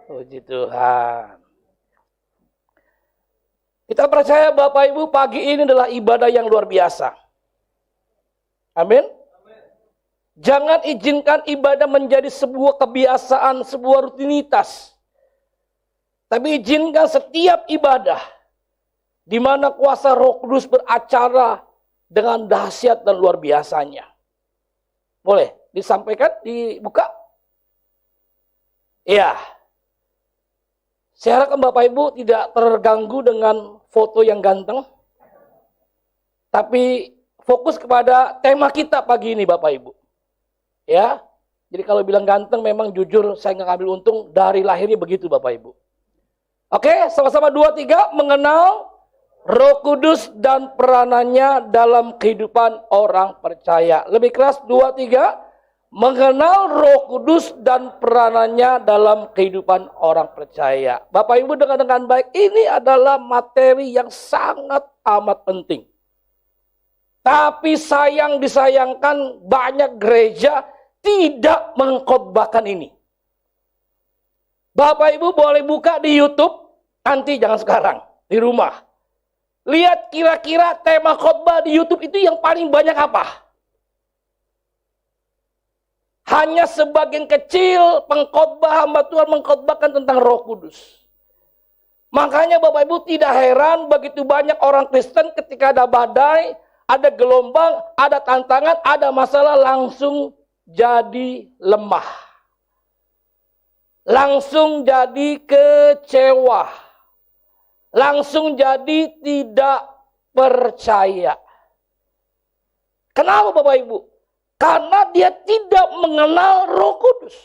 Puji Tuhan. Kita percaya Bapak Ibu pagi ini adalah ibadah yang luar biasa. Amin. Jangan izinkan ibadah menjadi sebuah kebiasaan, sebuah rutinitas. Tapi izinkan setiap ibadah di mana kuasa Roh Kudus beracara dengan dahsyat dan luar biasanya. Boleh disampaikan, dibuka? Iya. Saya harapkan Bapak Ibu tidak terganggu dengan foto yang ganteng. Tapi fokus kepada tema kita pagi ini Bapak Ibu. Ya, jadi kalau bilang ganteng memang jujur saya nggak ambil untung, dari lahirnya begitu Bapak Ibu. Oke, sama-sama 2, 3, mengenal Roh Kudus dan peranannya dalam kehidupan orang percaya. Lebih keras, 2, 3, mengenal Roh Kudus dan peranannya dalam kehidupan orang percaya. Bapak Ibu dengar dengan baik, ini adalah materi yang sangat amat penting. Tapi disayangkan banyak gereja tidak mengkhotbahkan ini. Bapak Ibu boleh buka di YouTube, nanti jangan sekarang, di rumah. Lihat kira-kira tema khotbah di YouTube itu yang paling banyak apa? Hanya sebagian kecil pengkhotbah hamba Tuhan mengkhotbahkan tentang Roh Kudus. Makanya Bapak Ibu tidak heran begitu banyak orang Kristen ketika ada badai, ada gelombang, ada tantangan, ada masalah langsung jadi lemah. Langsung jadi kecewa. Langsung jadi tidak percaya. Kenapa Bapak Ibu? Karena dia tidak mengenal Roh Kudus.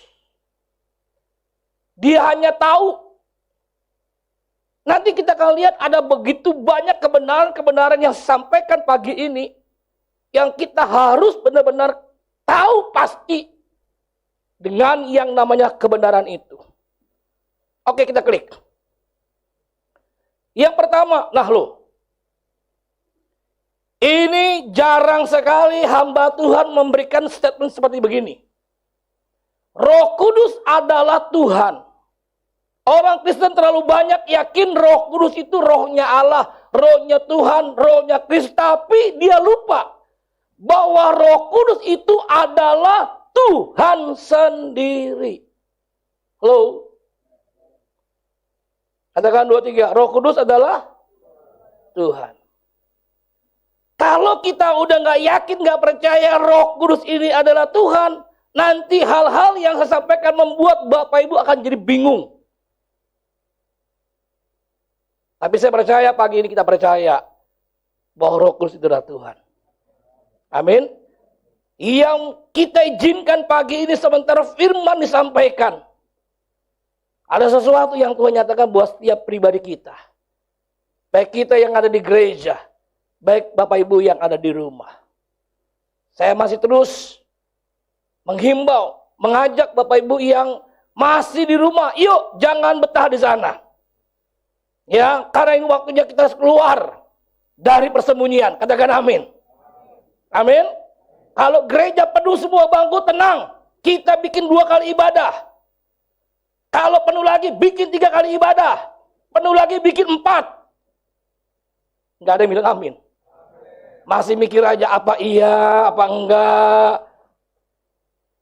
Dia hanya tahu. Nanti kita akan lihat ada begitu banyak kebenaran-kebenaran yang sampaikan pagi ini. Yang kita harus benar-benar tahu pasti dengan yang namanya kebenaran itu. Oke, kita klik. Yang pertama, ini jarang sekali hamba Tuhan memberikan statement seperti begini. Roh Kudus adalah Tuhan. Orang Kristen terlalu banyak yakin Roh Kudus itu rohnya Allah, rohnya Tuhan, rohnya Kristus. Tapi dia lupa bahwa Roh Kudus itu adalah Tuhan sendiri. Halo? Katakan 2, 3, Roh Kudus adalah Tuhan. Kalau kita udah gak yakin, gak percaya Roh Kudus ini adalah Tuhan, nanti hal-hal yang saya sampaikan membuat Bapak Ibu akan jadi bingung. Tapi saya percaya pagi ini kita percaya bahwa Roh Kudus itu adalah Tuhan. Amin. Yang kita izinkan pagi ini sementara firman disampaikan. Ada sesuatu yang Tuhan nyatakan buat setiap pribadi kita. Baik kita yang ada di gereja, baik Bapak Ibu yang ada di rumah. Saya masih terus menghimbau, mengajak Bapak Ibu yang masih di rumah, yuk jangan betah di sana. Ya, karena ini waktunya kita harus keluar dari persembunyian. Katakan amin. Amin. Kalau gereja penuh semua bangku, tenang. Kita bikin 2 kali ibadah. Kalau penuh lagi, bikin 3 kali ibadah. Penuh lagi, bikin 4. Nggak ada yang bilang amin. Masih mikir aja apa iya, apa enggak.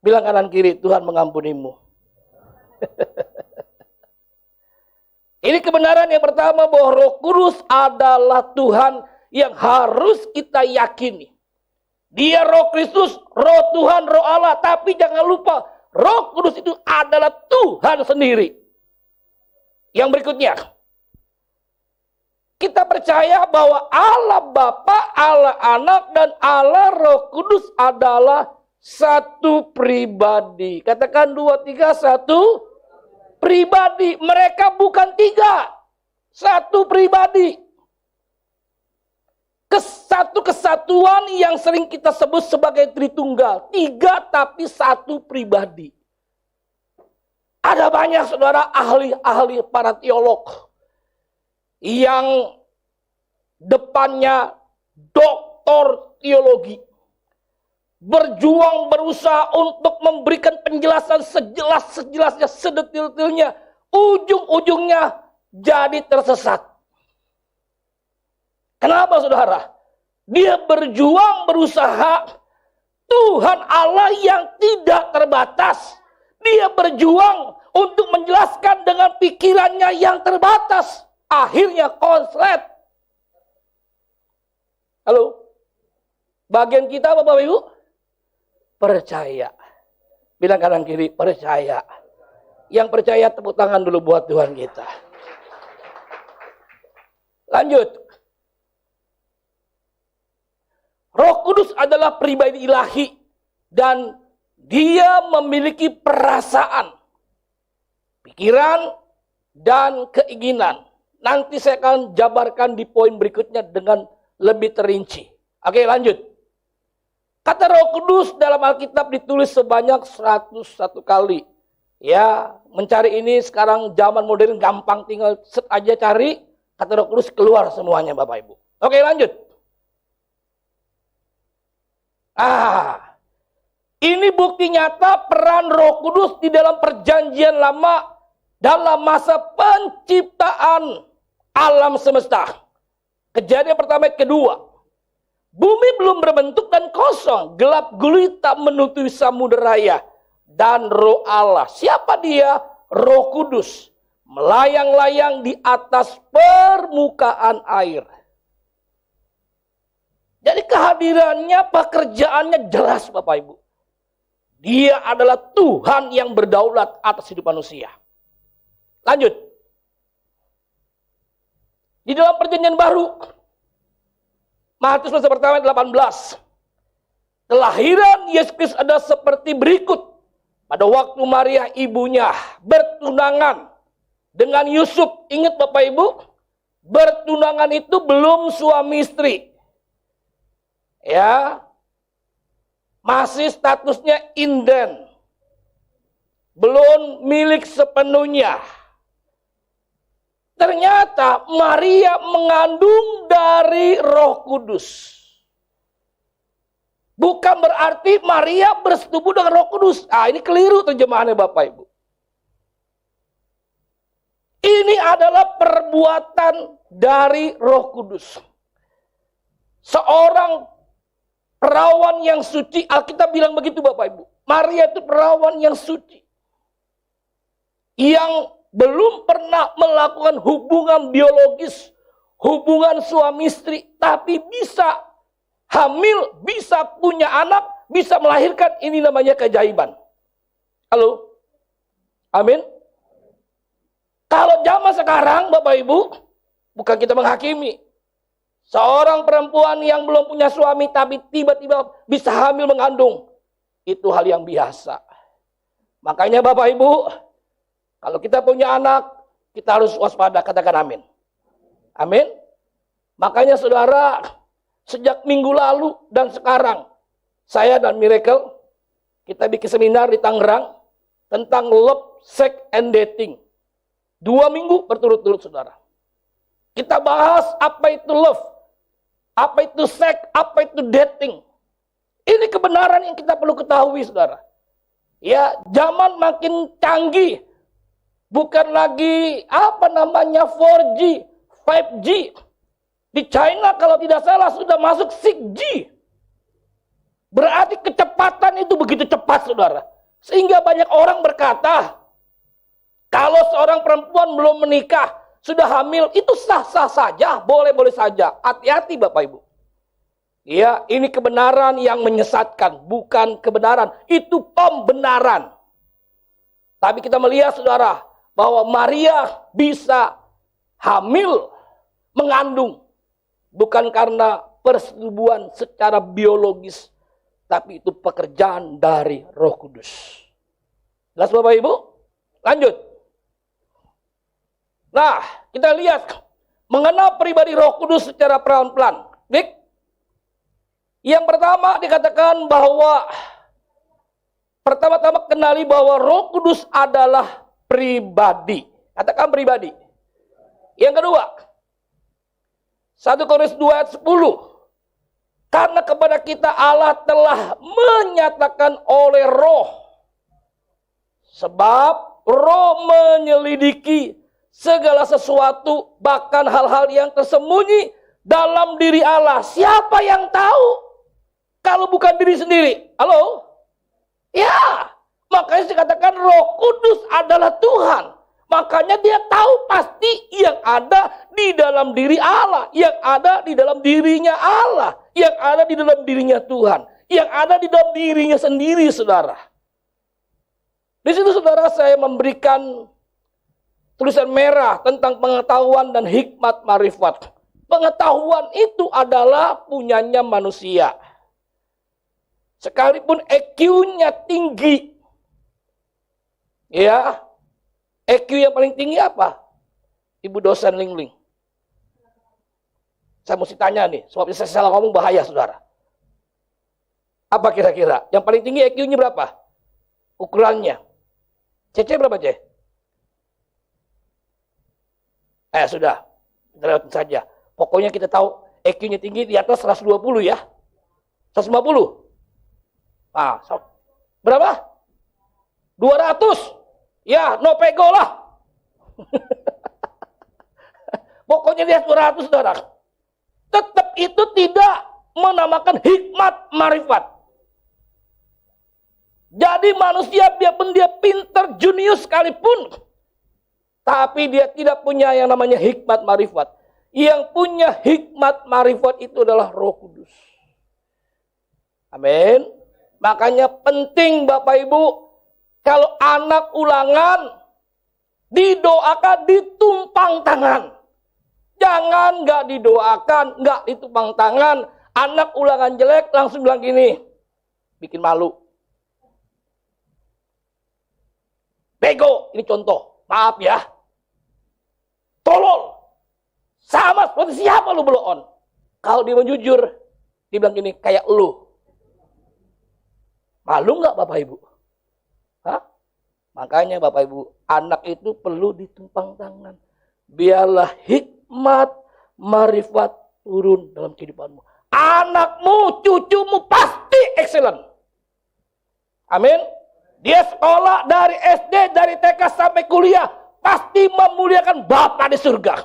Bilang kanan kiri, Tuhan mengampunimu. Ini kebenaran yang pertama bahwa Roh Kudus adalah Tuhan yang harus kita yakini. Dia Roh Kristus, Roh Tuhan, Roh Allah. Tapi jangan lupa, Roh Kudus itu adalah Tuhan sendiri. Yang berikutnya, kita percaya bahwa Allah Bapa, Allah Anak, dan Allah Roh Kudus adalah satu pribadi. Katakan 2, 3, satu pribadi. Mereka bukan 3, satu pribadi. Satu kesatuan yang sering kita sebut sebagai Tritunggal. 3 tapi satu pribadi. Ada banyak saudara ahli-ahli para teolog yang depannya doktor teologi. Berjuang berusaha untuk memberikan penjelasan sejelas-jelasnya, sedetil-detilnya ujung-ujungnya jadi tersesat. Kenapa saudara? Dia berjuang, berusaha. Tuhan Allah yang tidak terbatas. Dia berjuang untuk menjelaskan dengan pikirannya yang terbatas. Akhirnya konslet. Halo? Bagian kita Bapak Ibu? Percaya. Bilang kanan kiri, percaya. Yang percaya tepuk tangan dulu buat Tuhan kita. Lanjut. Roh Kudus adalah pribadi ilahi. Dan dia memiliki perasaan, pikiran, dan keinginan. Nanti saya akan jabarkan di poin berikutnya dengan lebih terinci. Oke, lanjut. Kata Roh Kudus dalam Alkitab ditulis sebanyak 101 kali. Ya, mencari ini sekarang zaman modern gampang, tinggal set aja cari, kata Roh Kudus keluar semuanya Bapak Ibu. Oke, lanjut. Ini bukti nyata peran Roh Kudus di dalam perjanjian lama dalam masa penciptaan alam semesta. Kejadian pertama kedua. Bumi belum berbentuk dan kosong, gelap gulita menutupi samudera raya. Dan Roh Allah, siapa dia? Roh Kudus, melayang-layang di atas permukaan air. Jadi kehadirannya, pekerjaannya jelas Bapak Ibu. Dia adalah Tuhan yang berdaulat atas hidup manusia. Lanjut. Di dalam perjanjian baru, Matius pasal pertama 18. Kelahiran Yesus Kristus ada seperti berikut. Pada waktu Maria ibunya bertunangan dengan Yusuf. Ingat Bapak Ibu, bertunangan itu belum suami istri. Ya, masih statusnya inden. Belum milik sepenuhnya. Ternyata Maria mengandung dari Roh Kudus. Bukan berarti Maria bersetubuh dengan Roh Kudus. Ini keliru terjemahannya Bapak Ibu. Ini adalah perbuatan dari Roh Kudus. Seorang perawan yang suci, Alkitab bilang begitu Bapak Ibu. Maria itu perawan yang suci. Yang belum pernah melakukan hubungan biologis, hubungan suami istri, tapi bisa hamil, bisa punya anak, bisa melahirkan. Ini namanya keajaiban. Halo? Amin? Kalau zaman sekarang Bapak Ibu, bukan kita menghakimi. Seorang perempuan yang belum punya suami tapi tiba-tiba bisa hamil mengandung. Itu hal yang biasa. Makanya Bapak Ibu, kalau kita punya anak, kita harus waspada, katakan amin. Amin. Makanya saudara, sejak minggu lalu dan sekarang, saya dan Miracle, kita bikin seminar di Tangerang tentang love, sex, and dating. 2 minggu berturut-turut saudara. Kita bahas apa itu love, apa itu seks, apa itu dating. Ini kebenaran yang kita perlu ketahui saudara. Ya, zaman makin canggih. Bukan lagi 4G, 5G. Di China kalau tidak salah sudah masuk 6G. Berarti kecepatan itu begitu cepat saudara. Sehingga banyak orang berkata, kalau seorang perempuan belum menikah, sudah hamil, itu sah-sah saja, boleh-boleh saja. Hati-hati Bapak Ibu. Ya, ini kebenaran yang menyesatkan, bukan kebenaran. Itu pembenaran. Tapi kita melihat saudara, bahwa Maria bisa hamil, mengandung. Bukan karena persetubuhan secara biologis, tapi itu pekerjaan dari Roh Kudus. Jelas Bapak Ibu? Lanjut. Nah, kita lihat mengenal pribadi Roh Kudus secara pelan-pelan. Yang pertama dikatakan bahwa pertama-tama kenali bahwa Roh Kudus adalah pribadi. Katakan pribadi. Yang kedua, 1 Korintus 2 ayat 10. Karena kepada kita Allah telah menyatakan oleh Roh. Sebab Roh menyelidiki segala sesuatu, bahkan hal-hal yang tersembunyi dalam diri Allah. Siapa yang tahu kalau bukan diri sendiri? Halo? Ya, makanya dikatakan Roh Kudus adalah Tuhan. Makanya dia tahu pasti yang ada di dalam diri Allah, yang ada di dalam dirinya Allah, yang ada di dalam dirinya Tuhan, yang ada di dalam dirinya sendiri, saudara. Di situ saudara saya memberikan tulisan merah tentang pengetahuan dan hikmat marifat. Pengetahuan itu adalah punyanya manusia. Sekalipun EQ-nya tinggi. Ya, EQ yang paling tinggi apa? Ibu dosen Lingling. Saya mesti tanya nih, sebab saya salah ngomong bahaya, saudara. Apa kira-kira? Yang paling tinggi EQ-nya berapa? Ukurannya. CC berapa, C? Sudah. Kita lewatin saja. Pokoknya kita tahu EQ-nya tinggi di atas 120 ya. 150. Nah, berapa? 200. Ya, no pego lah. Pokoknya dia 200, saudara. Tetap itu tidak menamakan hikmat marifat. Jadi manusia biarpun dia pintar, jenius sekalipun, tapi dia tidak punya yang namanya hikmat marifat. Yang punya hikmat marifat itu adalah Roh Kudus. Amin. Makanya penting Bapak Ibu, kalau anak ulangan, didoakan ditumpang tangan. Jangan nggak didoakan, nggak ditumpang tangan. Anak ulangan jelek langsung bilang gini, bikin malu. Bego, ini contoh, maaf ya. Tolol. Sama seperti siapa lu beloon. Kalau dia jujur, dia bilang gini, kayak lu. Malu nggak Bapak Ibu? Hah? Makanya Bapak Ibu, anak itu perlu ditumpang tangan. Biarlah hikmat, marifat turun dalam kehidupanmu. Anakmu, cucumu pasti excellent. Amin. Dia sekolah dari SD, dari TK sampai kuliah, pasti memuliakan Bapa di surga.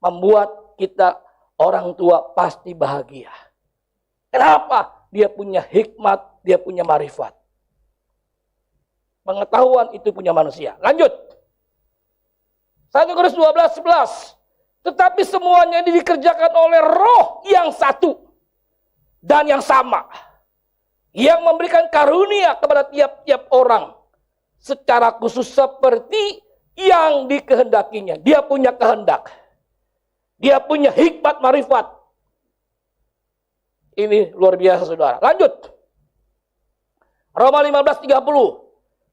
Membuat kita orang tua pasti bahagia. Kenapa? Dia punya hikmat, dia punya marifat. Pengetahuan itu punya manusia. Lanjut. 1 Korintus 12:11. Tetapi semuanya ini dikerjakan oleh Roh yang satu dan yang sama, yang memberikan karunia kepada tiap-tiap orang secara khusus seperti yang dikehendakinya. Dia punya kehendak. Dia punya hikmat marifat. Ini luar biasa, saudara. Lanjut. Roma 15:30.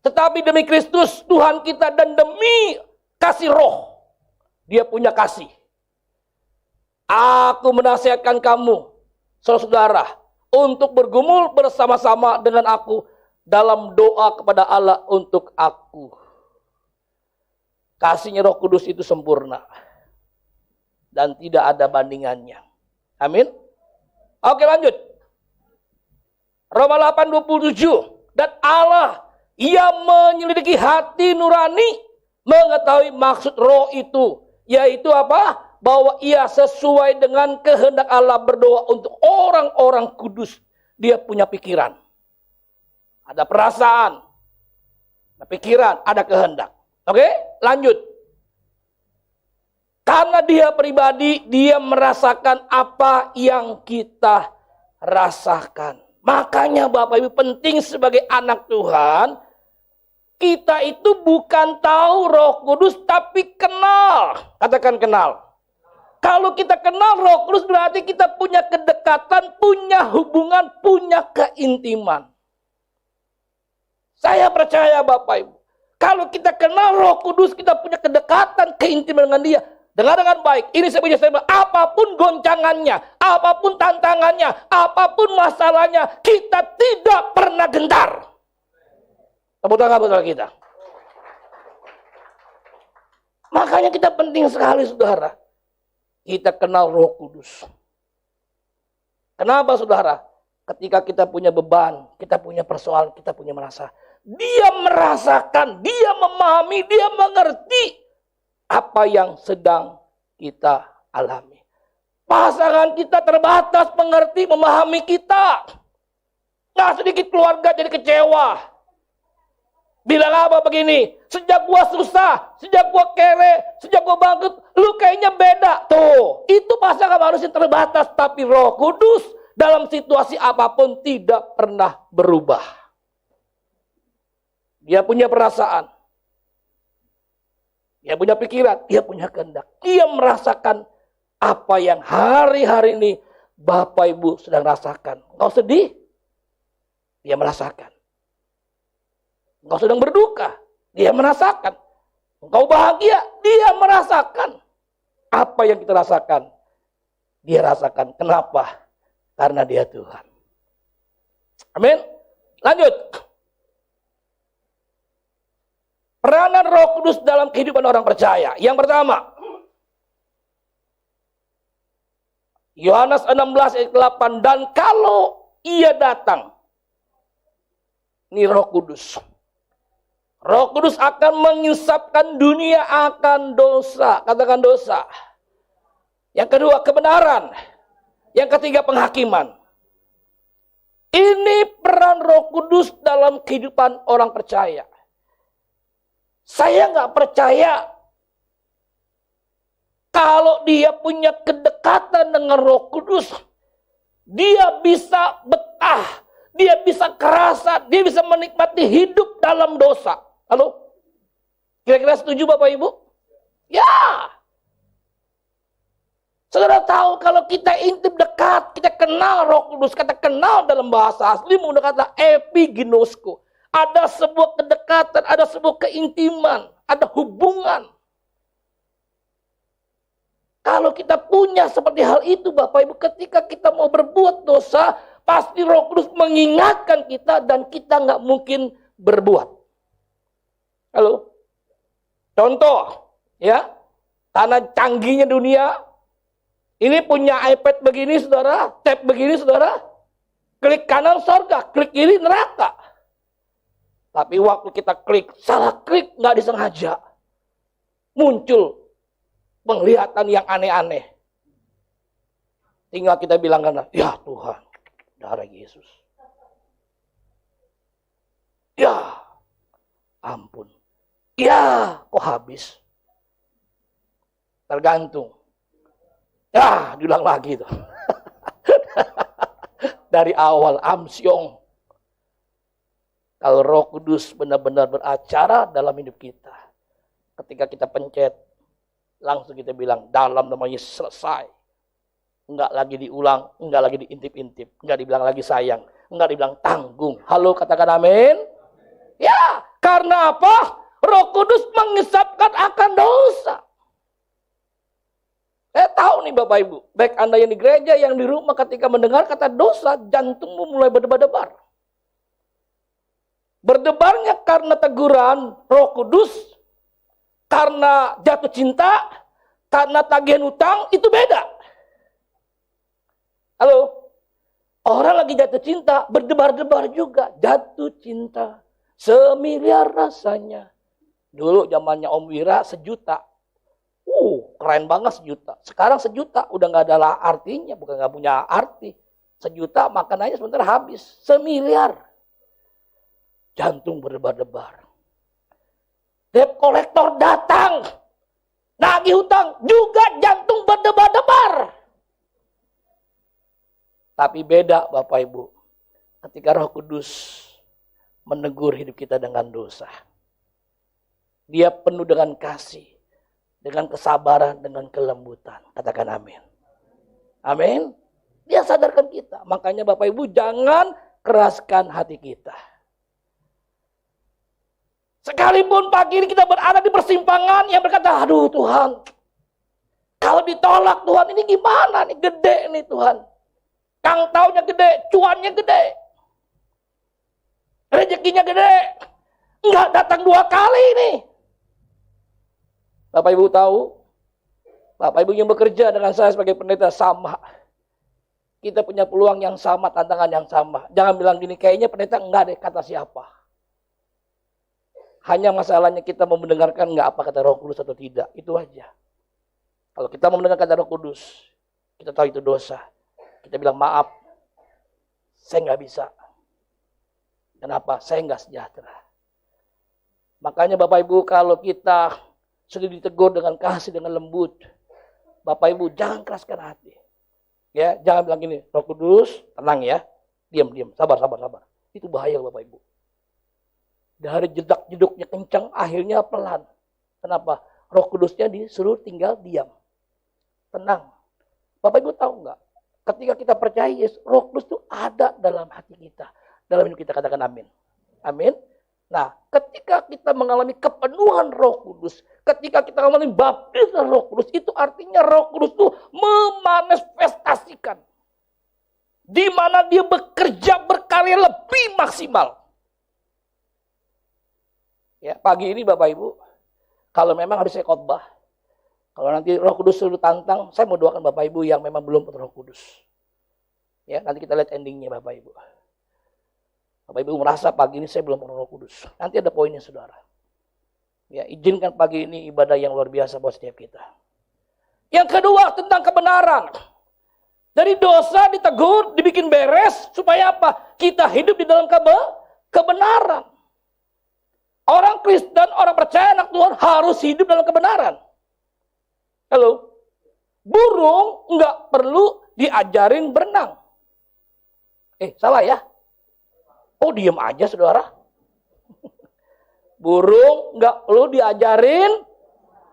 Tetapi demi Kristus Tuhan kita dan demi kasih Roh, dia punya kasih. Aku menasihatkan kamu, saudara, untuk bergumul bersama-sama dengan aku dalam doa kepada Allah untuk aku. Kasihnya Roh Kudus itu sempurna dan tidak ada bandingannya. Amin. Oke, lanjut. Roma 8:27. Dan Allah yang menyelidiki hati nurani mengetahui maksud Roh itu, yaitu apa? Bahwa ia sesuai dengan kehendak Allah berdoa untuk orang-orang kudus. Dia punya pikiran, ada perasaan, ada pikiran, ada kehendak. Oke, lanjut. Karena dia pribadi, dia merasakan apa yang kita rasakan. Makanya Bapak Ibu penting sebagai anak Tuhan, kita itu bukan tahu Roh Kudus, tapi kenal. Katakan kenal. Kalau kita kenal Roh Kudus berarti kita punya kedekatan, punya hubungan, punya keintiman. Saya percaya Bapak Ibu, kalau kita kenal Roh Kudus, kita punya kedekatan, keintiman dengan dia. Dengar dengan baik, ini saya punya statement, apapun goncangannya, apapun tantangannya, apapun masalahnya, kita tidak pernah gentar. Tepuk tangan buat kita. Makanya kita penting sekali, saudara. Kita kenal Roh Kudus. Kenapa, saudara? Ketika kita punya beban, kita punya persoalan, kita punya merasa, dia merasakan, dia memahami, dia mengerti apa yang sedang kita alami. Pasangan kita terbatas mengerti, memahami kita. Nah, sedikit keluarga jadi kecewa. Bilang apa begini, sejak gua susah, sejak gua kere, sejak gua bangkrut, lu kayaknya beda. Tuh, itu pasangan manusia terbatas, tapi Roh Kudus dalam situasi apapun tidak pernah berubah. Dia punya perasaan, dia punya pikiran, dia punya kehendak. Dia merasakan apa yang hari-hari ini Bapak Ibu sedang rasakan. Engkau sedih, dia merasakan. Engkau sedang berduka, dia merasakan. Engkau bahagia, dia merasakan. Apa yang kita rasakan, dia rasakan. Kenapa? Karena dia Tuhan. Amin. Lanjut. Peranan Roh Kudus dalam kehidupan orang percaya. Yang pertama, Yohanes 16 ayat 8. Dan kalau ia datang, ini Roh Kudus. Roh Kudus akan mengisapkan dunia akan dosa. Katakan dosa. Yang kedua, kebenaran. Yang ketiga, penghakiman. Ini peran Roh Kudus dalam kehidupan orang percaya. Saya nggak percaya kalau dia punya kedekatan dengan Roh Kudus, dia bisa betah, dia bisa kerasa, dia bisa menikmati hidup dalam dosa. Halo? Kira-kira setuju Bapak Ibu? Ya. Saudara tahu kalau kita intim dekat, kita kenal Roh Kudus, kata kenal dalam bahasa asli menggunakan kata epiginosko. Ada sebuah kedekatan, ada sebuah keintiman, ada hubungan. Kalau kita punya seperti hal itu Bapak Ibu, ketika kita mau berbuat dosa, pasti Roh Kudus mengingatkan kita dan kita nggak mungkin berbuat. Halo? Contoh, ya, karena canggihnya dunia, ini punya iPad begini saudara, tab begini saudara, klik kanan surga, klik kiri neraka. Tapi waktu kita klik, salah klik nggak disengaja, muncul penglihatan yang aneh-aneh. Tinggal kita bilang karena, ya Tuhan, darah Yesus. Ya, ampun. Ya, kok habis? Tergantung. Ya, diulang lagi tuh. Dari awal, amsyong. Kalau Roh Kudus benar-benar beracara dalam hidup kita. Ketika kita pencet, langsung kita bilang, dalam nama Yesus selesai. Enggak lagi diulang, enggak lagi diintip-intip. Enggak dibilang lagi sayang, enggak dibilang tanggung. Halo, katakan amin. Ya, karena apa? Roh Kudus mengisapkan akan dosa. Saya tahu nih Bapak Ibu, baik Anda yang di gereja, yang di rumah, ketika mendengar kata dosa, jantungmu mulai berdebar-debar. Berdebarnya karena teguran Roh Kudus, karena jatuh cinta, karena tagihan utang, itu beda. Halo? Orang lagi jatuh cinta, berdebar-debar juga. Jatuh cinta, semiliar rasanya. Dulu zamannya Om Wira 1 juta. Keren banget 1 juta. Sekarang 1 juta udah gak ada artinya, bukan gak punya arti. 1 juta makanannya sebentar habis. 1 miliar. Jantung berdebar-debar. Debt kolektor datang. Nagih hutang juga jantung berdebar-debar. Tapi beda Bapak Ibu. Ketika Roh Kudus menegur hidup kita dengan dosa. Dia penuh dengan kasih, dengan kesabaran, dengan kelembutan. Katakan amin. Amin. Dia sadarkan kita. Makanya Bapak Ibu jangan keraskan hati kita. Sekalipun pagi ini kita berada di persimpangan yang berkata, aduh Tuhan, kalau ditolak Tuhan ini gimana nih, gede nih Tuhan. Kang taunya gede, cuannya gede. Rezekinya gede. Enggak datang 2 kali nih. Bapak Ibu tahu, Bapak Ibu yang bekerja dengan saya sebagai pendeta sama. Kita punya peluang yang sama, tantangan yang sama. Jangan bilang gini, kayaknya pendeta enggak deh, kata siapa. Hanya masalahnya kita mau mendengarkan nggak apa kata Roh Kudus atau tidak. Itu aja. Kalau kita mau mendengar kata Roh Kudus, kita tahu itu dosa. Kita bilang maaf, saya nggak bisa. Kenapa? Saya nggak sejahtera. Makanya Bapak Ibu, kalau kita sudah ditegur dengan kasih, dengan lembut, Bapak Ibu jangan keraskan hati. Ya, jangan bilang gini, Roh Kudus, tenang ya, diam, sabar. Itu bahaya Bapak Ibu. Dari jedak-jeduknya kencang, akhirnya pelan. Kenapa? Roh Kudusnya disuruh tinggal diam. Tenang. Bapak Ibu tahu nggak? Ketika kita percaya Yesus, Roh Kudus itu ada dalam hati kita. Dalam hidup kita, katakan amin. Amin. Nah, ketika kita mengalami kepenuhan Roh Kudus, ketika kita mengalami baptisan Roh Kudus, itu artinya Roh Kudus itu memanifestasikan. Di mana dia bekerja berkarya lebih maksimal. Ya, pagi ini Bapak Ibu, kalau memang harus saya khotbah, kalau nanti Roh Kudus suruh tantang, saya mau doakan Bapak Ibu yang memang belum penuh Roh Kudus. Ya, nanti kita lihat endingnya Bapak Ibu. Bapak Ibu merasa pagi ini saya belum penuh Roh Kudus. Nanti ada poinnya saudara. Ya, izinkan pagi ini ibadah yang luar biasa buat setiap kita. Yang kedua tentang kebenaran. Dari dosa ditegur, dibikin beres. Supaya apa? Kita hidup di dalam kebenaran. Orang Kristen, orang percaya anak Tuhan harus hidup dalam kebenaran. Halo? Burung nggak perlu diajarin berenang. Salah ya? Oh, diam aja saudara. Burung nggak perlu diajarin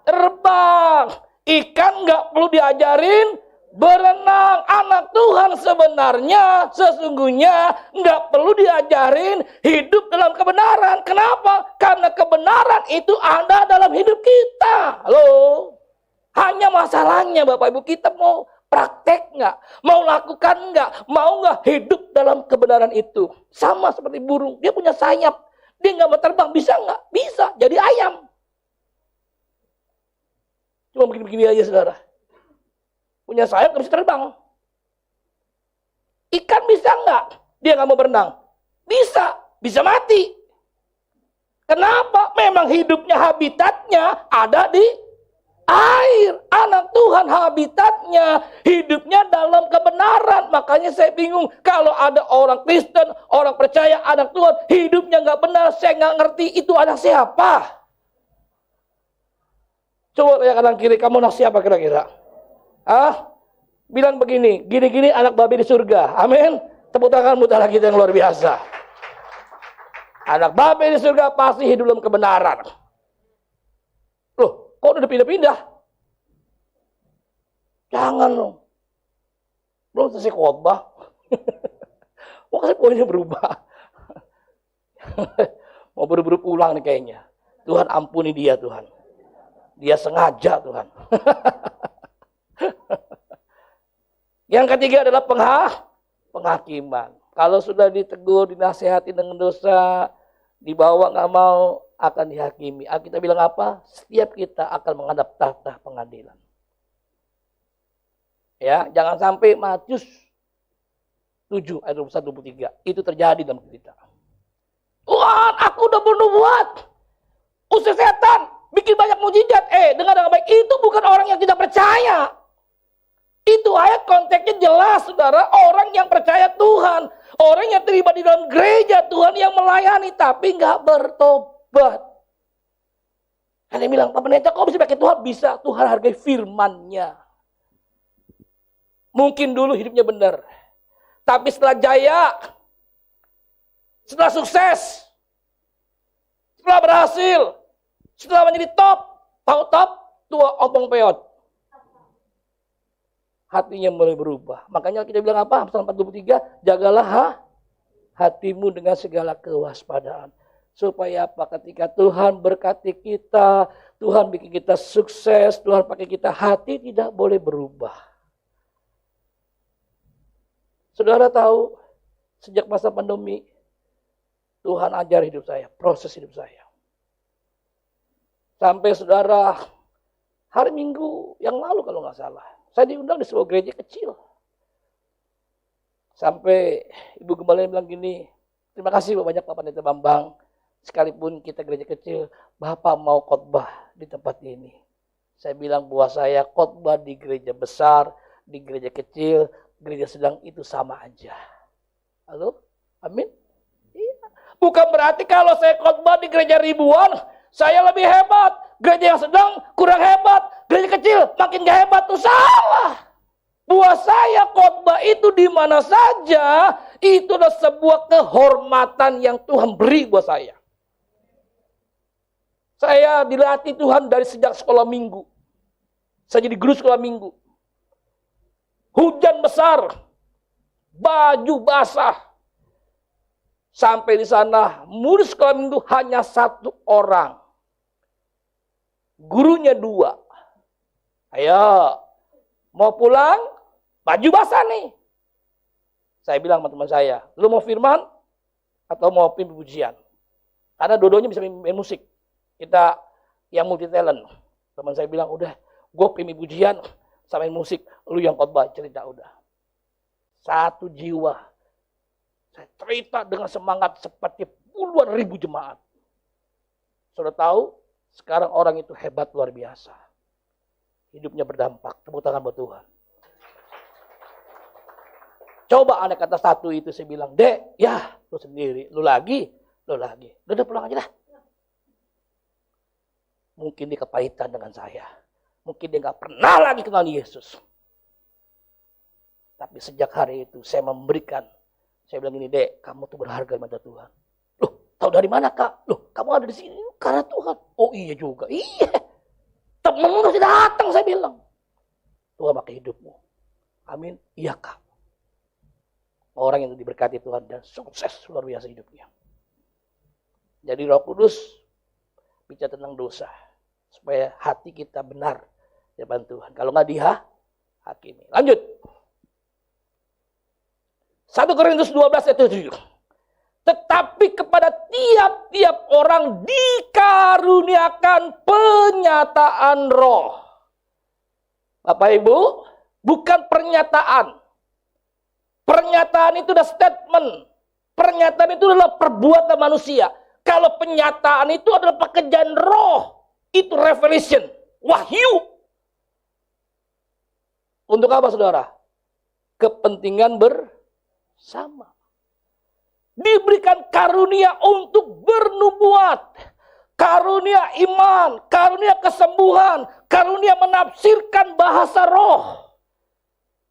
terbang. Ikan nggak perlu diajarin berenang. Anak Tuhan sebenarnya sesungguhnya nggak perlu diajarin hidup dalam kebenaran. Kenapa? Karena kebenaran itu ada dalam hidup kita. Halo? Hanya masalahnya Bapak Ibu, kita mau praktek nggak? Mau lakukan nggak? Mau nggak hidup dalam kebenaran itu? Sama seperti burung, dia punya sayap. Dia nggak mau terbang, bisa nggak? Bisa, jadi ayam. Cuma begini-begini aja saudara. Punya sayap nggak bisa terbang. Ikan bisa nggak? Dia nggak mau berenang. Bisa mati. Kenapa? Memang hidupnya, habitatnya ada di air. Anak Tuhan habitatnya, hidupnya dalam kebenaran. Makanya saya bingung kalau ada orang Kristen, orang percaya anak Tuhan, hidupnya nggak benar. Saya nggak ngerti itu anak siapa. Coba yang kanan kiri, kamu anak siapa kira-kira? Bilang begini, gini-gini anak babi di surga. Amin. Tepuk tangan mudah kita yang luar biasa. Anak babi di surga pasti hidup dalam kebenaran. Loh, kok udah pindah-pindah? Jangan dong. Belum selesai khotbah. Mau kasih poinnya berubah. Mau buru-buru pulang nih kayaknya. Tuhan ampuni dia Tuhan. Dia sengaja Tuhan. Yang ketiga adalah penghakiman. Kalau sudah ditegur, dinasehati dengan dosa, dibawa nggak mau, akan dihakimi. Kita bilang apa? Setiap kita akan menghadap tahta pengadilan. Ya, jangan sampai Matius 7 ayat 21-23 itu terjadi dalam kita. Tuhan, aku udah bernubuat, usir setan, bikin banyak mujizat. Dengar dengan baik, itu bukan orang yang tidak percaya. Itu ayat konteksnya jelas, saudara. Orang yang percaya Tuhan, orang yang terlibat di dalam gereja Tuhan, yang melayani tapi nggak bertobat. Ada yang bilang, Pak Pendeta kok bisa pakai Tuhan? Bisa, Tuhan hargai firman-Nya. Mungkin dulu hidupnya benar, tapi setelah jaya, setelah sukses, setelah berhasil, setelah menjadi top, tahu top, tua ompong peot. Hatinya mulai berubah. Makanya kita bilang apa? Amsal 4:23, jagalah hatimu dengan segala kewaspadaan. Supaya apa? Ketika Tuhan berkati kita, Tuhan bikin kita sukses, Tuhan pakai kita, hati tidak boleh berubah. Saudara tahu, sejak masa pandemi, Tuhan ajar hidup saya, proses hidup saya. Sampai saudara, hari Minggu yang lalu kalau nggak salah, saya diundang di sebuah gereja kecil. Sampai Ibu Gembala bilang gini, terima kasih banyak Pak Pendeta Bambang, sekalipun kita gereja kecil, Bapak mau khotbah di tempat ini. Saya bilang buat saya khotbah di gereja besar, di gereja kecil, gereja sedang itu sama aja. Halo? Amin? Iya. Bukan berarti kalau saya khotbah di gereja ribuan, saya lebih hebat. Gereja yang sedang kurang hebat. Gereja kecil makin gak hebat. Itu salah. Buat saya khotbah itu di mana saja, itu adalah sebuah kehormatan yang Tuhan beri buat saya. Saya dilatih Tuhan dari sejak sekolah minggu. Saya jadi guru sekolah minggu. Hujan besar, baju basah. Sampai di sana, murid sekolah minggu hanya 1 orang. Gurunya 2. Ayo, mau pulang, baju basah nih. Saya bilang sama teman saya, lu mau firman atau mau pimpin pujian? Karena dua-duanya bisa main musik. Kita yang multi talent. Teman saya bilang, udah, gue pimpin pujian sama main musik, lu yang khotbah, cerita udah. 1 jiwa. Saya cerita dengan semangat seperti puluhan ribu jemaat. Sudah tahu, sekarang orang itu hebat luar biasa. Hidupnya berdampak. Tepuk tangan buat Tuhan. Coba anak kata 1 itu saya bilang, Dek, ya lu sendiri, lu lagi. Udah pulang aja dah. Mungkin dia kepahitan dengan saya. Mungkin dia gak pernah lagi kenal Yesus. Tapi sejak hari itu saya memberikan. Saya bilang gini, Dek, kamu tuh berharga di mata Tuhan. Loh, tahu dari mana Kak? Loh, kamu ada di sini karena Tuhan. Oh iya juga, iya. Temen masih datang saya bilang. Tuhan pakai hidupmu. Amin, iya Kak. Orang yang diberkati Tuhan dan sukses luar biasa hidupnya. Jadi Roh Kudus bicara tentang dosa. Supaya hati kita benar di depan Tuhan. Kalau nggak dihakimi. Lanjut. 1 Korintus 12 ayat 7. Tetapi kepada tiap-tiap orang dikaruniakan penyataan roh. Bapak Ibu, bukan pernyataan. Pernyataan itu adalah statement. Pernyataan itu adalah perbuatan manusia. Kalau penyataan itu adalah pekerjaan roh. Itu revelation. Wahyu. Untuk apa saudara? Kepentingan bersama. Diberikan karunia untuk bernubuat. Karunia iman. Karunia kesembuhan. Karunia menafsirkan bahasa roh.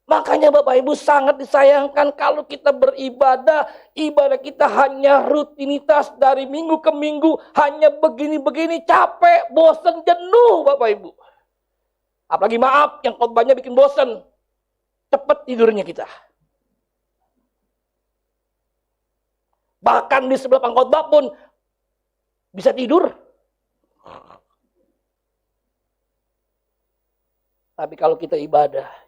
Makanya Bapak Ibu sangat disayangkan kalau kita beribadah, ibadah kita hanya rutinitas dari minggu ke minggu, hanya begini-begini, capek, bosan, jenuh Bapak Ibu. Apalagi maaf, yang khotbahnya bikin bosan, cepat tidurnya kita. Bahkan di sebelah pengkhotbah pun bisa tidur. Tapi kalau kita ibadah,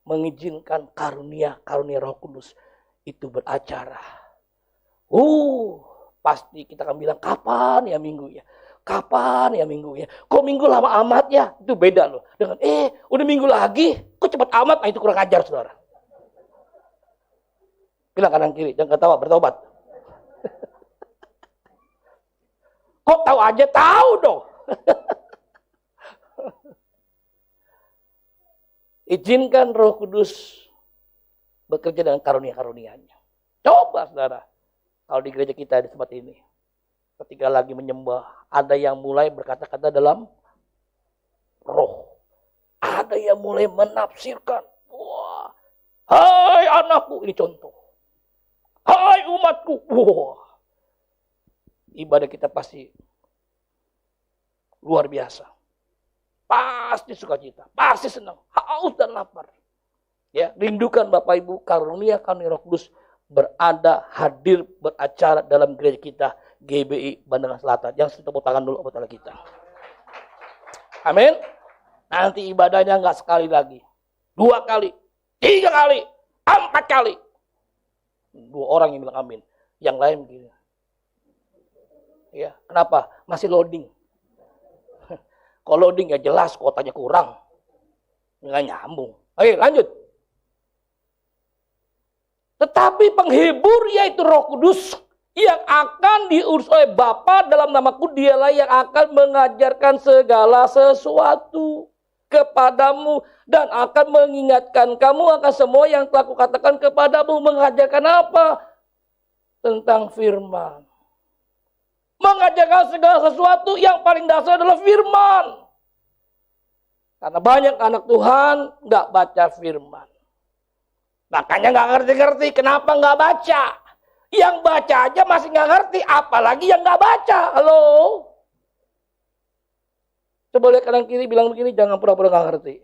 mengizinkan karunia Roh Kudus itu beracara. Pasti kita akan bilang, kapan ya minggunya? Kapan ya minggunya? Kok minggu lama amat ya? Itu beda loh. Dengan, udah minggu lagi, kok cepat amat? Nah itu kurang ajar saudara. Bilang kanan kiri, jangan ketawa, bertobat. Kok tahu aja? Tahu dong. Izinkan Roh Kudus bekerja dengan karunia-karunianya. Coba saudara, kalau di gereja kita di tempat ini, ketika lagi menyembah, ada yang mulai berkata-kata dalam roh. Ada yang mulai menafsirkan. Wah, hai anakku, ini contoh. Hai umatku. Wah, ibadah kita pasti luar biasa. Pasti sukacita, pasti senang, haus dan lapar. Ya, rindukan Bapak Ibu karunia Roh Kudus berada, hadir, beracara dalam gereja kita GBI Bandengan Selatan. Yang tepuk tangan dulu buat kita. Amin. Nanti ibadahnya nggak sekali lagi, 2 kali, 3 kali, 4 kali. 2 orang yang bilang amin, yang lain begini. Ya, kenapa? Masih loading. Kalau loading ya jelas kuotanya kurang. Nggak nyambung. Oke lanjut. Tetapi penghibur yaitu Roh Kudus Yang akan diurus oleh Bapa dalam namaku, dialah yang akan mengajarkan segala sesuatu kepadamu dan akan mengingatkan kamu akan semua yang telah kukatakan kepadamu. Mengajarkan apa? Tentang firman. Mengajarkan segala sesuatu, yang paling dasar adalah firman. Karena banyak anak Tuhan nggak baca firman. Makanya nggak ngerti-ngerti. Kenapa nggak baca? Yang baca aja masih nggak ngerti, apalagi yang nggak baca. Halo? Coba lihat kanan kiri, bilang begini, jangan pura-pura nggak ngerti.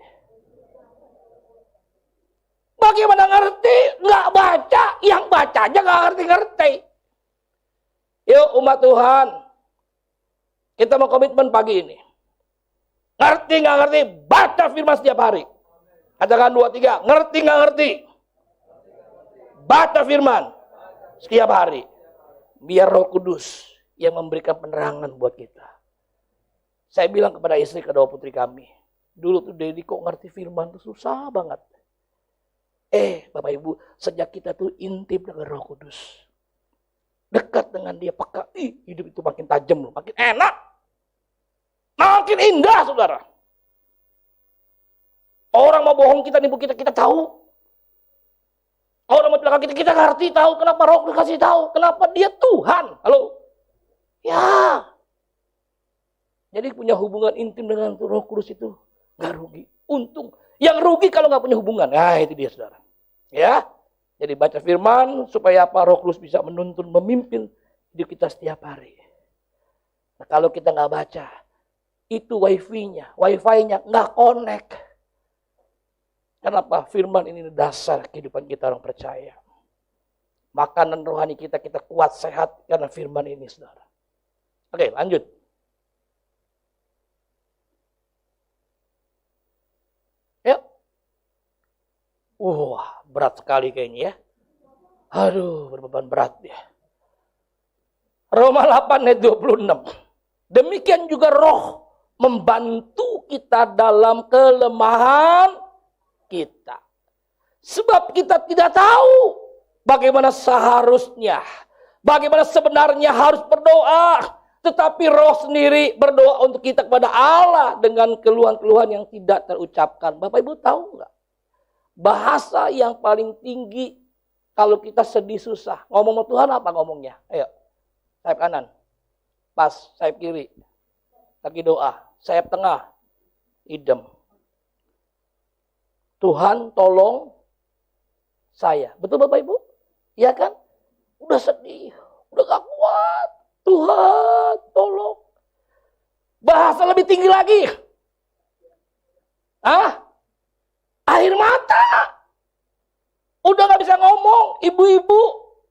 Bagaimana ngerti? Nggak baca, yang baca aja nggak ngerti-ngerti. Yuk umat Tuhan, kita mau komitmen pagi ini. Ngerti nggak ngerti, baca firman setiap hari. Katakan 2, 3, ngerti nggak ngerti, baca firman setiap hari. Biar Roh Kudus yang memberikan penerangan buat kita. Saya bilang kepada istri kedua putri kami, dulu tuh Dedi kok ngerti firman tuh susah banget. Bapak Ibu, sejak kita tuh intim dengan Roh Kudus, dekat dengan dia, peka, hidup itu makin tajam loh, makin enak, makin indah, saudara. Orang mau bohong kita, nipu kita, kita tahu. Orang mau celaka kita, kita ngerti, tahu. Kenapa Roh Kudus kasih tahu? Kenapa dia Tuhan? Halo? Ya. Jadi punya hubungan intim dengan Roh Kudus itu nggak rugi. Untung. Yang rugi kalau nggak punya hubungan. Nah itu dia saudara. Ya. Jadi baca firman supaya apa? Roh Kudus bisa menuntun, memimpin hidup kita setiap hari. Nah, kalau kita nggak baca, itu wifi-nya nggak connect. Kenapa? Firman ini dasar kehidupan kita orang percaya. Makanan rohani kita kuat, sehat karena firman ini, saudara. Oke, lanjut. Yuk. Wah, berat sekali kayaknya ya. Aduh, berbeban berat ya. Roma 8 ayat 26. Demikian juga Roh membantu kita dalam kelemahan kita. Sebab kita tidak tahu bagaimana seharusnya, bagaimana sebenarnya harus berdoa. Tetapi Roh sendiri berdoa untuk kita kepada Allah dengan keluhan-keluhan yang tidak terucapkan. Bapak Ibu tahu nggak? Bahasa yang paling tinggi kalau kita sedih susah. Ngomong sama Tuhan apa ngomongnya? Ayo, sayap kanan, pas, sayap kiri. Lagi doa, sayap tengah, idem. Tuhan tolong saya. Betul Bapak Ibu? Iya kan? Udah sedih, udah gak kuat. Tuhan tolong. Bahasa lebih tinggi lagi. Air mata. Udah gak bisa ngomong. Ibu-ibu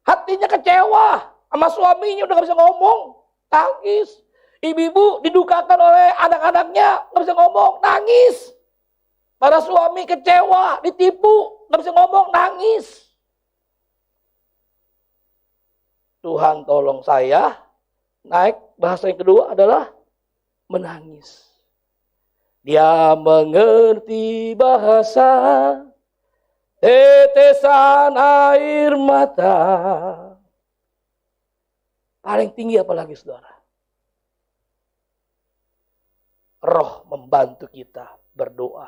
hatinya kecewa sama suaminya, udah gak bisa ngomong. Tangis. Ibu-ibu didukakan oleh anak-anaknya, gak bisa ngomong, nangis. Para suami kecewa, ditipu, gak bisa ngomong, nangis. Tuhan tolong saya. Naik, bahasa yang kedua adalah menangis. Dia mengerti bahasa tetesan air mata. Paling tinggi apalagi saudara? Roh membantu kita berdoa.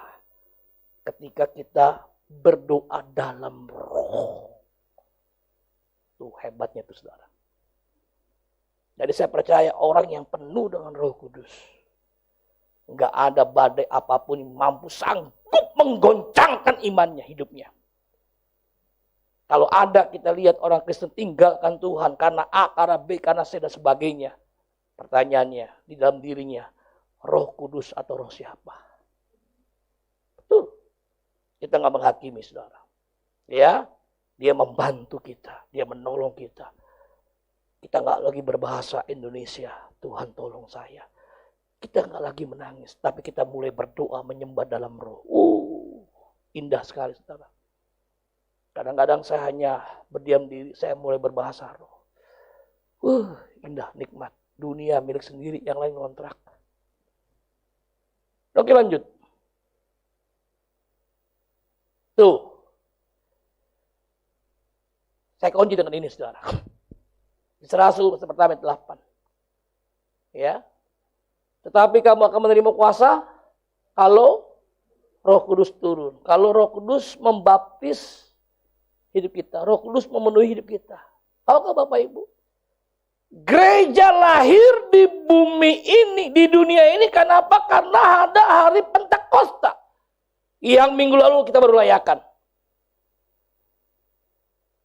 Ketika kita berdoa dalam roh. Itu hebatnya itu saudara. Jadi saya percaya orang yang penuh dengan Roh Kudus. Enggak ada badai apapun yang mampu sanggup menggoncangkan imannya, hidupnya. Kalau ada kita lihat orang Kristen tinggalkan Tuhan karena A, karena B, karena C dan sebagainya. Pertanyaannya di dalam dirinya, Roh Kudus atau roh siapa? Betul. Kita nggak menghakimi saudara. Ya, dia membantu kita, dia menolong kita. Kita nggak lagi berbahasa Indonesia, Tuhan tolong saya. Kita nggak lagi menangis, tapi kita mulai berdoa menyembah dalam roh. Indah sekali saudara. Kadang-kadang saya hanya berdiam diri, saya mulai berbahasa roh. Indah, nikmat. Dunia milik sendiri, yang lain ngontrak. Oke lanjut. Tuh. Saya kunci dengan ini saudara. Kisah Rasul pertama 8. Ya. Tetapi kamu akan menerima kuasa kalau Roh Kudus turun. Kalau Roh Kudus membaptis hidup kita. Roh Kudus memenuhi hidup kita. Tahukah Bapak Ibu? Gereja lahir di bumi ini, di dunia ini. Kenapa? Karena ada hari Pentakosta. Yang minggu lalu kita baru rayakan.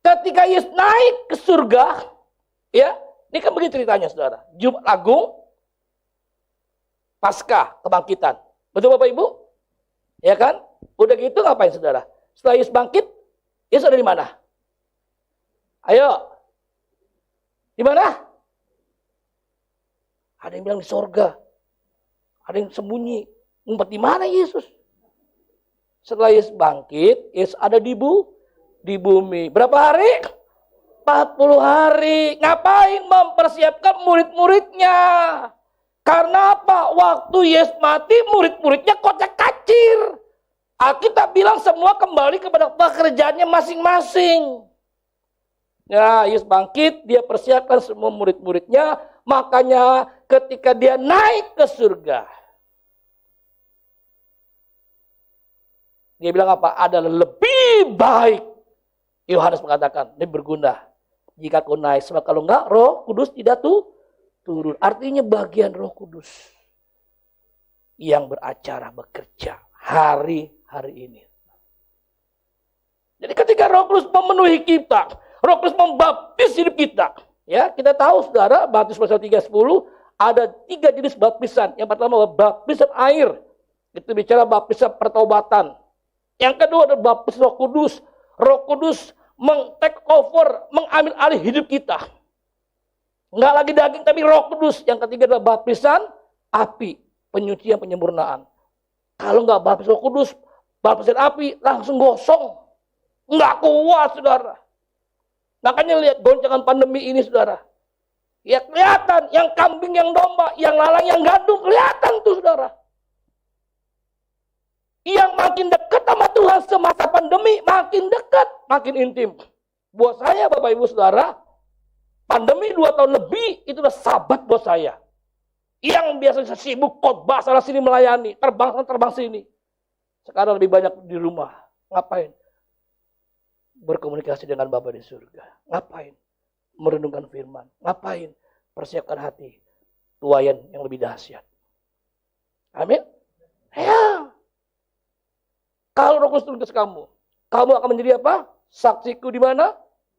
Ketika Yesus naik ke surga, ya, ini kan begini ceritanya, saudara. Jumat Agung, Paskah, kebangkitan. Betul Bapak Ibu? Ya kan? Udah gitu ngapain saudara? Setelah Yesus bangkit, Yesus ada di mana? Ayo. Di mana? Ada yang bilang di sorga. Ada yang sembunyi. Ngumpet di mana Yesus? Setelah Yesus bangkit, Yesus ada di bumi. Berapa hari? 40 hari. Ngapain? Mempersiapkan murid-muridnya. Karena apa? Waktu Yesus mati, murid-muridnya kocak-kacir. Alkitab bilang semua kembali kepada pekerjaannya masing-masing. Ya, Yesus bangkit, dia persiapkan semua murid-muridnya. Makanya ketika dia naik ke surga, dia bilang apa? Adalah lebih baik. Yohanes mengatakan, ini berguna. Jika kau naik, sebab kalau enggak, Roh Kudus tidak turun. Artinya bagian Roh Kudus yang beracara, bekerja hari-hari ini. Jadi ketika Roh Kudus memenuhi kita, Roh Kudus membaptis hidup kita. Ya, kita tahu saudara, Matius pasal 3:10 ada 3 jenis baptisan. Yang pertama baptisan air. Itu bicara baptisan pertobatan. Yang kedua adalah baptisan Roh Kudus. Roh Kudus take over, mengambil alih hidup kita. Enggak lagi daging tapi Roh Kudus. Yang ketiga adalah baptisan api, penyucian, penyempurnaan. Kalau enggak baptisan Roh Kudus, baptisan api langsung gosong. Enggak kuat, saudara. Makanya lihat goncangan pandemi ini, saudara. Ya kelihatan, yang kambing, yang domba, yang lalang, yang gadung, kelihatan tuh, saudara. Yang makin dekat sama Tuhan semasa pandemi, makin dekat, makin intim. Buat saya, Bapak Ibu Saudara, pandemi 2 tahun lebih, itu udah sahabat buat saya. Yang biasanya sibuk khotbah, sana sini melayani, terbang sini. Sekarang lebih banyak di rumah. Ngapain? Berkomunikasi dengan Bapa di surga. Ngapain? Merenungkan firman. Ngapain? Persiapkan hati. Tuayan yang lebih dahsyat. Amin? Ya. Kalau Roh Kudus turun ke kamu akan menjadi apa? Saksiku di mana?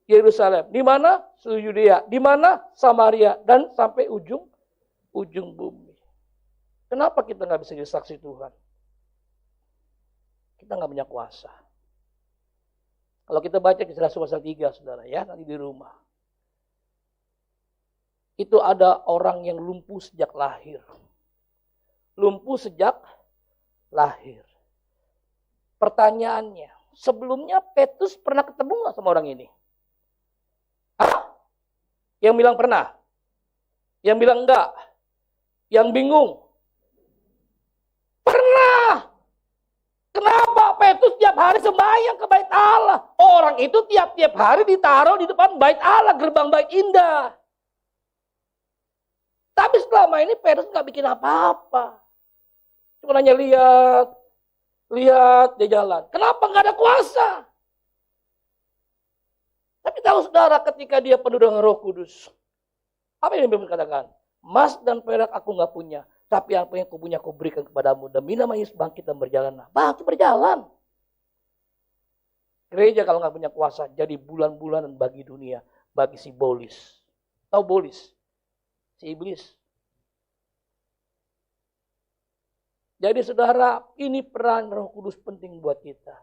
Yerusalem. Di mana? Seluruh Yudea. Di mana? Samaria. Dan sampai ujung bumi. Kenapa kita nggak bisa jadi saksi Tuhan? Kita nggak punya kuasa. Kalau kita baca Kisah Rasul pasal 3, saudara, ya, nanti di rumah. Itu ada orang yang lumpuh sejak lahir. Lumpuh sejak lahir. Pertanyaannya, sebelumnya Petrus pernah ketemu nggak sama orang ini? Hah? Yang bilang pernah? Yang bilang enggak? Yang bingung? Pernah! Kenapa Petrus tiap hari sembahyang ke bait Allah? Orang itu tiap-tiap hari ditaruh di depan bait Allah, gerbang bait indah. Tapi selama ini Petrus nggak bikin apa-apa. Cuma hanya lihat dia jalan. Kenapa nggak ada kuasa? Tapi tahu saudara, ketika dia penuh dengan Roh Kudus, apa yang Biblia katakan? Emas dan perak aku nggak punya, tapi apa yang aku punya aku berikan kepadamu. Demi nama Yesus bangkit dan berjalanlah. Bangkit berjalan. Gereja kalau nggak punya kuasa, jadi bulan-bulanan bagi dunia, bagi si Bolis. Tahu Bolis? Si iblis. Jadi saudara, ini peran Roh Kudus penting buat kita.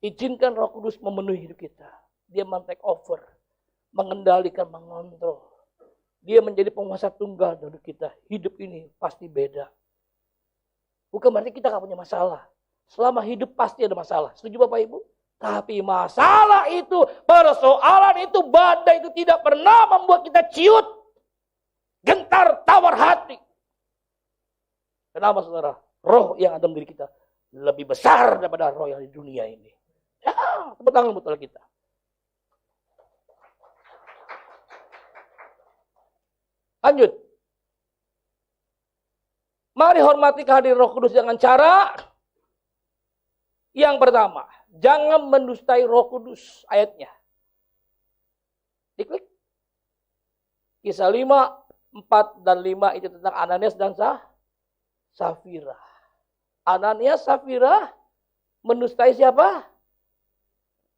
Izinkan Roh Kudus memenuhi hidup kita. Dia men-take over, mengendalikan, mengontrol. Dia menjadi penguasa tunggal dari kita. Hidup ini pasti beda. Bukan berarti kita gak punya masalah. Selama hidup pasti ada masalah. Setuju Bapak Ibu? Tapi masalah itu, persoalan itu, badai itu tidak pernah membuat kita ciut. Gentar, tawar hati. Kenapa saudara? Roh yang ada di diri kita lebih besar daripada roh yang di dunia ini. Ya, tepuk tangan buat kita. Lanjut. Mari hormati kehadiran Roh Kudus dengan cara yang pertama, jangan mendustai Roh Kudus. Ayatnya. Diklik. Kisah 5, 4 dan 5 itu tentang Ananias dan Safira. Ananias, Safira mendustai siapa?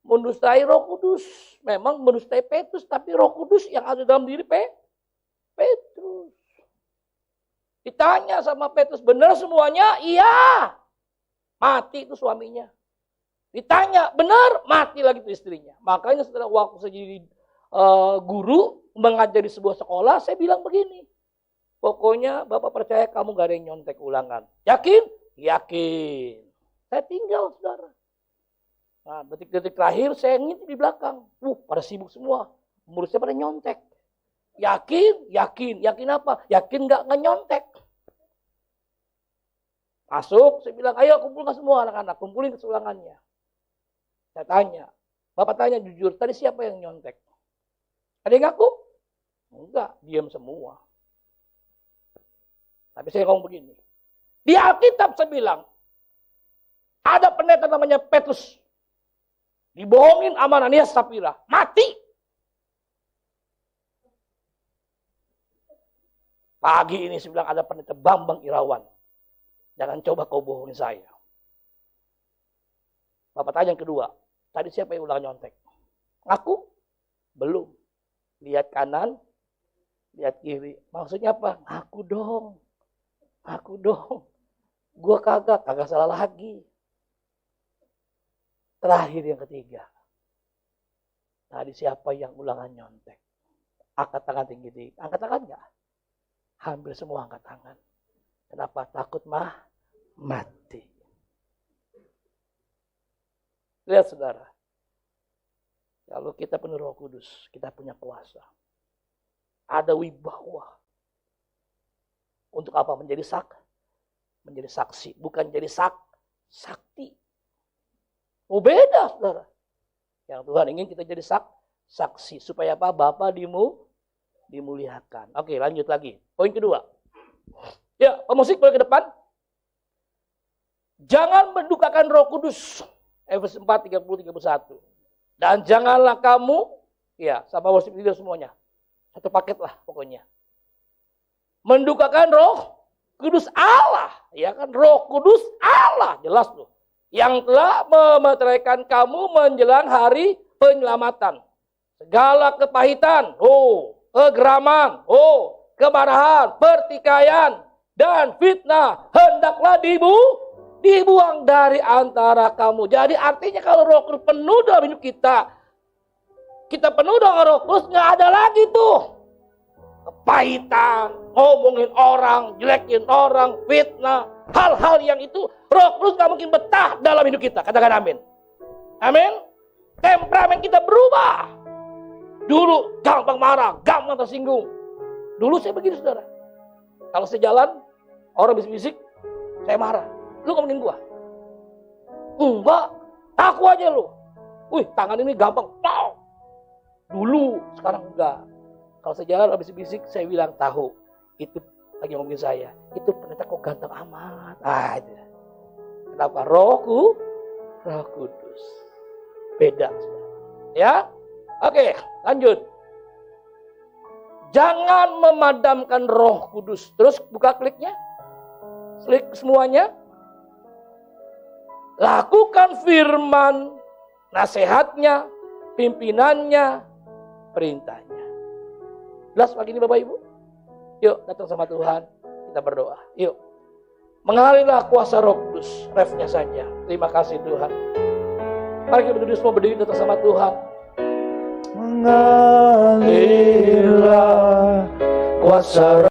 Mendustai Roh Kudus. Memang mendustai Petrus, tapi Roh Kudus yang ada dalam diri Petrus. Ditanya sama Petrus, benar semuanya? Iya. Mati itu suaminya. Ditanya, benar? Mati lagi itu istrinya. Makanya setelah waktu saya jadi guru, mengajar di sebuah sekolah, saya bilang begini. Pokoknya Bapak percaya kamu gak ada yang nyontek ulangan. Yakin? Yakin. Saya tinggal, saudara. Nah, detik-detik terakhir saya ngintip di belakang. Pada sibuk semua. Murid saya pada nyontek. Yakin? Yakin. Yakin apa? Yakin gak nyontek. Masuk, saya bilang, ayo kumpulkan semua anak-anak. Kumpulin keulangannya. Saya tanya. Bapak tanya jujur, tadi siapa yang nyontek? Ada yang ngaku? Enggak, diam semua. Tapi saya ngomong begini. Di Alkitab saya bilang, ada pendeta namanya Petrus. Dibohongin sama Ananias Safira. Mati. Pagi ini saya bilang ada pendeta Bambang Irawan. Jangan coba kau bohongin saya. Bapak tanya yang kedua. Tadi siapa yang ulang nyontek? Ngaku? Belum. Lihat kanan, lihat kiri. Maksudnya apa? Ngaku dong. Ngaku dong. Gua kagak salah lagi. Terakhir yang ketiga. Tadi siapa yang ulangan nyontek? Angkat tangan tinggi-tinggi. Angkat tangan enggak? Hampir semua angkat tangan. Kenapa? Takut mati. Lihat saudara. Kalau kita penuh Roh Kudus, kita punya kuasa. Ada wibawa. Untuk apa? Menjadi saksi. Bukan jadi sakti. Oh beda saudara. Yang Tuhan ingin kita jadi saksi. Supaya apa? Bapa dimuliakan. Oke, lanjut lagi. Poin kedua. Ya, pemusik boleh ke depan. Jangan mendukakan Roh Kudus. Efesus 4, 30, 31. Dan janganlah kamu, ya sama worship leader semuanya. Satu paket lah pokoknya. Mendukakan Roh Kudus Allah. Ya kan, Roh Kudus Allah. Jelas tuh. Yang telah memeteraikan kamu menjelang hari penyelamatan. Segala kepahitan, kegeraman, kemarahan, pertikaian, dan fitnah hendaklah dibuang dari antara kamu. Jadi artinya kalau Roh Kudus penuh dalam hidup kita penuh dengan Roh Kudus, nggak ada lagi tuh kepahitan, ngomongin orang, jelekin orang, fitnah, hal-hal yang itu Roh Kudus nggak mungkin betah dalam hidup kita. Katakan amin. Amin. Temperamen kita berubah. Dulu gampang marah, gampang tersinggung. Dulu saya begini saudara. Kalau saya jalan, orang bisik-bisik, saya marah. Lu ngomongin gua? Enggak, aku aja lu. Wih, tangan ini gampang. Pow! Dulu, sekarang enggak. Kalau saya jalan habis bisik, saya bilang tahu. Itu lagi ngomongin saya. Itu pendeta kok ganteng amat. Itu. Kenapa? Roh Kudus. Beda. Ya? Oke, lanjut. Jangan memadamkan Roh Kudus. Terus buka kliknya. Klik semuanya. Lakukan firman, nasihatnya, pimpinannya, perintahnya. Jelas pagi ini Bapak Ibu? Yuk datang sama Tuhan, kita berdoa. Yuk. Mengalirlah kuasa Roh Kudus, refnya saja. Terima kasih Tuhan. Mari kita berdiri semua, berdiri datang sama Tuhan. Mengalirlah kuasa